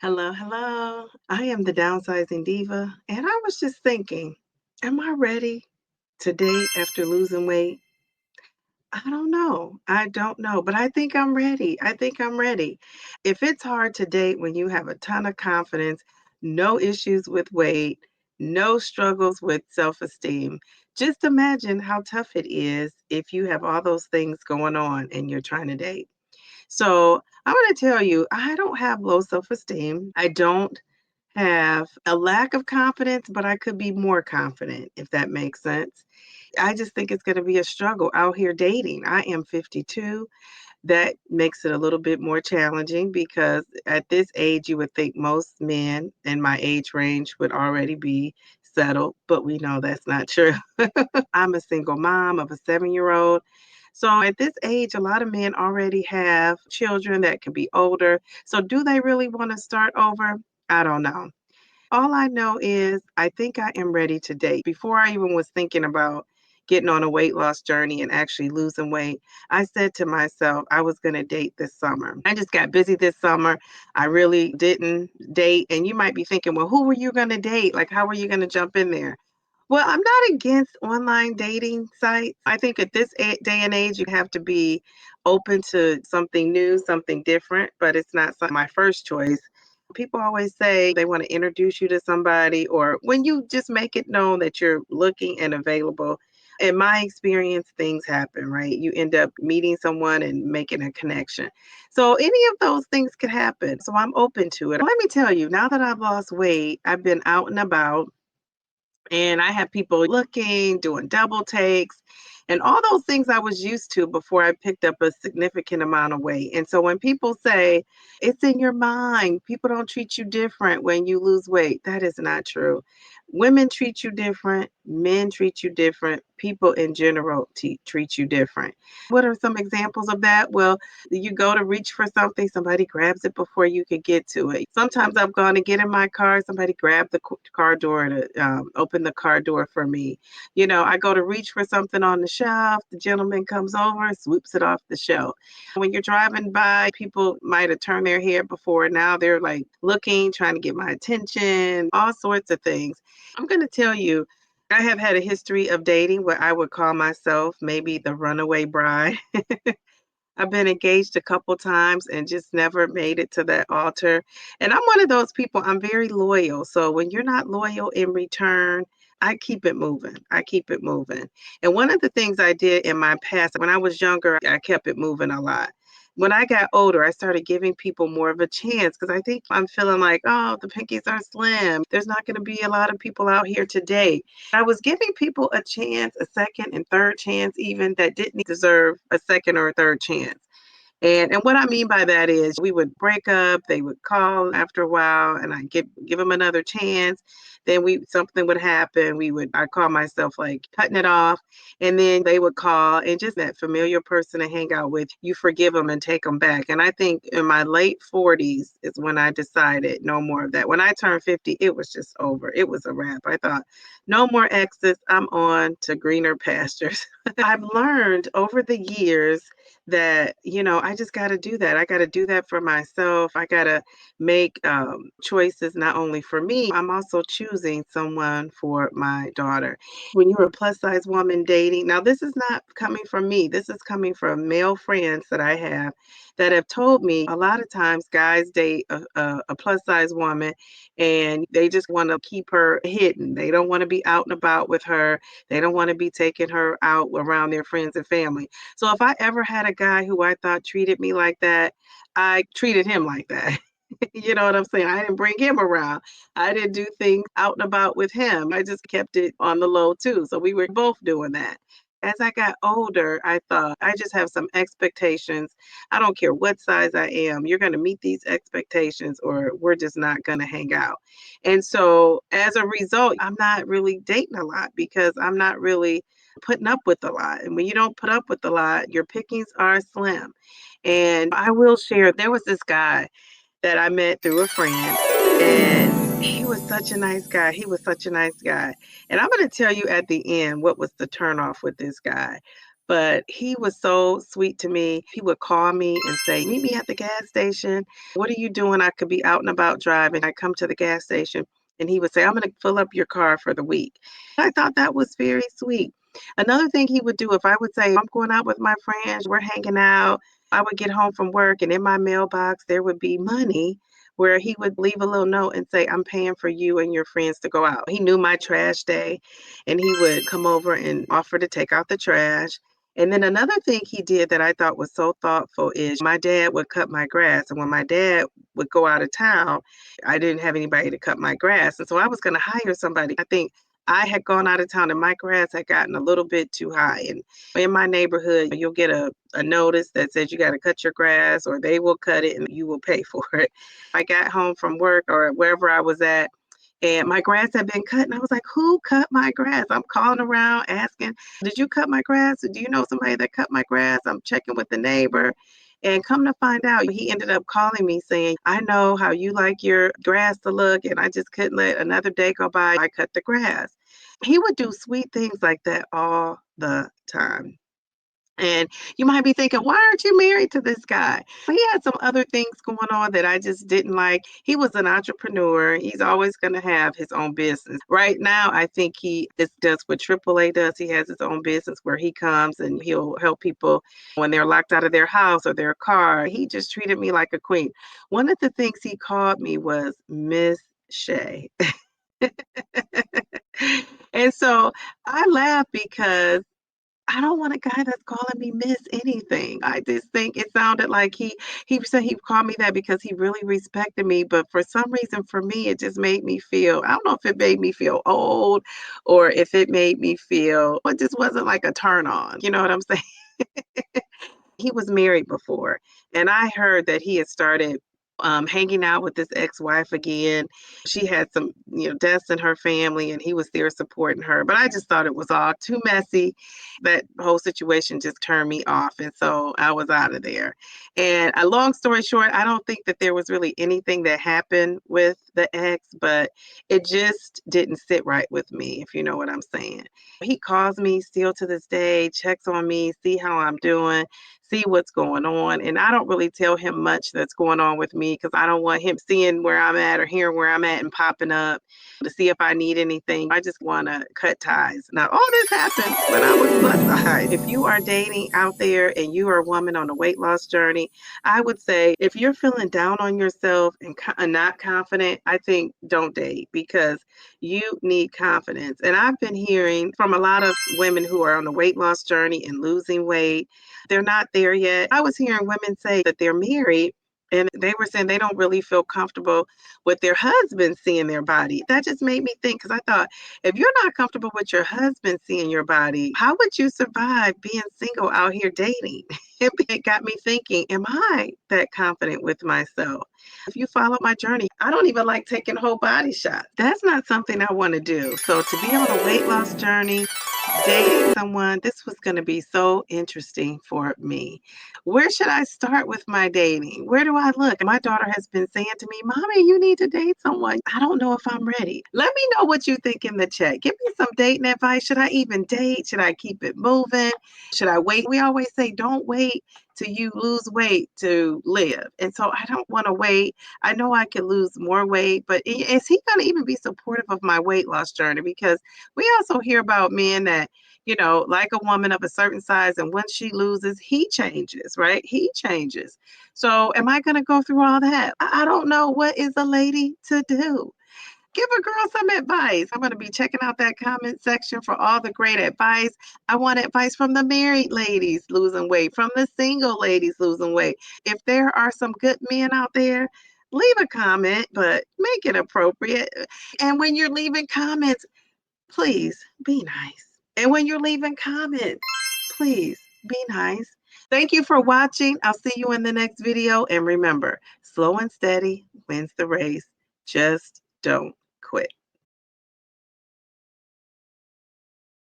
Hello, hello. I am the Downsizing Diva, and I was just thinking, am I ready to date after losing weight? I don't know. I don't know, but I think I'm ready. I think I'm ready. If it's hard to date when you have a ton of confidence, no issues with weight, no struggles with self-esteem, just imagine how tough it is if you have all those things going on and you're trying to date. So I want to tell you, I don't have low self esteem. I don't have a lack of confidence, but I could be more confident, if that makes sense. I just think it's going to be a struggle out here dating. I am 52. That makes it a little bit more challenging because at this age, you would think most men in my age range would already be settled, but we know that's not true. I'm a single mom of a 7-year-old. So at this age, a lot of men already have children that can be older. So do they really want to start over? I don't know. All I know is I think I am ready to date. Before I even was thinking about getting on a weight loss journey and actually losing weight, I said to myself I was going to date this summer. I just got busy this summer. I really didn't date. And you might be thinking, well, who were you going to date? Like, how were you going to jump in there? Well, I'm not against online dating sites. I think at this day and age, you have to be open to something new, something different, but it's not my first choice. People always say they want to introduce you to somebody, or when you just make it known that you're looking and available. In my experience, things happen, right? You end up meeting someone and making a connection. So, any of those things could happen. So, I'm open to it. Let me tell you, now that I've lost weight, I've been out and about and I have people looking, doing double takes, and all those things I was used to before I picked up a significant amount of weight. And so when people say it's in your mind, people don't treat you different when you lose weight, that is not true. Women treat you different, men treat you different, people in general treat you different. What are some examples of that? Well, you go to reach for something, somebody grabs it before you can get to it. Sometimes I've gone to get in my car, somebody grabbed the car door to open the car door for me. You know, I go to reach for something on the shelf, the gentleman comes over, swoops it off the shelf. When you're driving by, people might have turned their head before. Now they're like looking, trying to get my attention, all sorts of things. I'm going to tell you, I have had a history of dating what I would call myself maybe the runaway bride. I've been engaged a couple times and just never made it to that altar. And I'm one of those people, I'm very loyal. So when you're not loyal in return, I keep it moving. I keep it moving. And one of the things I did in my past, when I was younger, I kept it moving a lot. When I got older, I started giving people more of a chance because I think I'm feeling like, oh, the pinkies are slim. There's not going to be a lot of people out here today. I was giving people a chance, a second and third chance, even that didn't deserve a second or a third chance. And what I mean by that is we would break up, they would call after a while, and I give them another chance. Then something would happen. I call myself like cutting it off, and then they would call and just that familiar person to hang out with. You forgive them and take them back. And I think in my late 40s is when I decided no more of that. When I turned 50, it was just over. It was a wrap. I thought no more exes. I'm on to greener pastures. I've learned over the years that I just got to do that. I got to do that for myself. I got to make choices not only for me, I'm also choosing someone for my daughter. When you're a plus size woman dating, now this is not coming from me, this is coming from male friends that I have that have told me a lot of times guys date a plus size woman and they just want to keep her hidden. They don't want to be out and about with her. They don't want to be taking her out around their friends and family. So if I ever had a guy who I thought treated me like that, I treated him like that. You know what I'm saying? I didn't bring him around. I didn't do things out and about with him. I just kept it on the low too. So we were both doing that. As I got older, I thought I just have some expectations. I don't care what size I am. You're going to meet these expectations or we're just not going to hang out. And so as a result, I'm not really dating a lot because I'm not really putting up with a lot. And when you don't put up with a lot, your pickings are slim. And I will share, there was this guy that I met through a friend, and he was such a nice guy. He was such a nice guy. And I'm going to tell you at the end what was the turnoff with this guy. but he was so sweet to me. He would call me and say, "Meet me at the gas station. What are you doing? I could be out and about driving." I come to the gas station and he would say, "I'm going to fill up your car for the week." I thought that was very sweet. Another thing he would do, if I would say, "I'm going out with my friends, we're hanging out," I would get home from work and in my mailbox there would be money where he would leave a little note and say, "I'm paying for you and your friends to go out." He knew my trash day and he would come over and offer to take out the trash. And then another thing he did that I thought was so thoughtful is my dad would cut my grass. And when my dad would go out of town, I didn't have anybody to cut my grass. And so I was going to hire somebody. I think I had gone out of town and my grass had gotten a little bit too high. And in my neighborhood, you'll get a notice that says you got to cut your grass or they will cut it and you will pay for it. I got home from work or wherever I was at, and my grass had been cut. And I was like, "Who cut my grass?" I'm calling around asking, "Did you cut my grass? Do you know somebody that cut my grass?" I'm checking with the neighbor. And come to find out, he ended up calling me saying, "I know how you like your grass to look, and I just couldn't let another day go by. I cut the grass." He would do sweet things like that all the time. And you might be thinking, why aren't you married to this guy? But he had some other things going on that I just didn't like. He was an entrepreneur. He's always going to have his own business. Right now, I think he does what AAA does. He has his own business where he comes and he'll help people when they're locked out of their house or their car. He just treated me like a queen. One of the things he called me was Miss Shay. And so I laugh because I don't want a guy that's calling me miss anything. I just think it sounded like he said he called me that because he really respected me, but for some reason for me it just made me feel, I don't know if it made me feel old or if it made me feel it just wasn't like a turn on. You know what I'm saying? He was married before, and I heard that he had started hanging out with his ex-wife again. She had some, deaths in her family, and he was there supporting her. But I just thought it was all too messy. That whole situation just turned me off, and so I was out of there. And a long story short, I don't think that there was really anything that happened with the ex, but it just didn't sit right with me, if you know what I'm saying. He calls me still to this day, checks on me, see how I'm doing, see what's going on. And I don't really tell him much that's going on with me because I don't want him seeing where I'm at or hearing where I'm at and popping up to see if I need anything. I just want to cut ties. Now, all this happened when I was plus size. If you are dating out there and you are a woman on a weight loss journey, I would say if you're feeling down on yourself and not confident, I think don't date because you need confidence. And I've been hearing from a lot of women who are on a weight loss journey and losing weight, they're not there yet. I was hearing women say that they're married and they were saying they don't really feel comfortable with their husband seeing their body. That just made me think because I thought, if you're not comfortable with your husband seeing your body, how would you survive being single out here dating? It got me thinking, am I that confident with myself? If you follow my journey, I don't even like taking whole body shots. That's not something I want to do. So to be on a weight loss journey, dating someone, this was going to be so interesting for me. Where should I start with my dating? Where do I look? My daughter has been saying to me, "Mommy, you need to date someone." I don't know if I'm ready. Let me know what you think in the chat. Give me some dating advice. Should I even date? Should I keep it moving? Should I wait? We always say, don't wait till you lose weight to live. And so I don't want to wait. I know I can lose more weight, but is he going to even be supportive of my weight loss journey? Because we also hear about men that, like a woman of a certain size, and once she loses, he changes, right? He changes. So am I going to go through all that? I don't know. What is a lady to do? Give a girl some advice. I'm going to be checking out that comment section for all the great advice. I want advice from the married ladies losing weight, from the single ladies losing weight. If there are some good men out there, leave a comment, but make it appropriate. And when you're leaving comments, please be nice. And when you're leaving comments, please be nice. Thank you for watching. I'll see you in the next video. And remember, slow and steady wins the race. Just don't quit.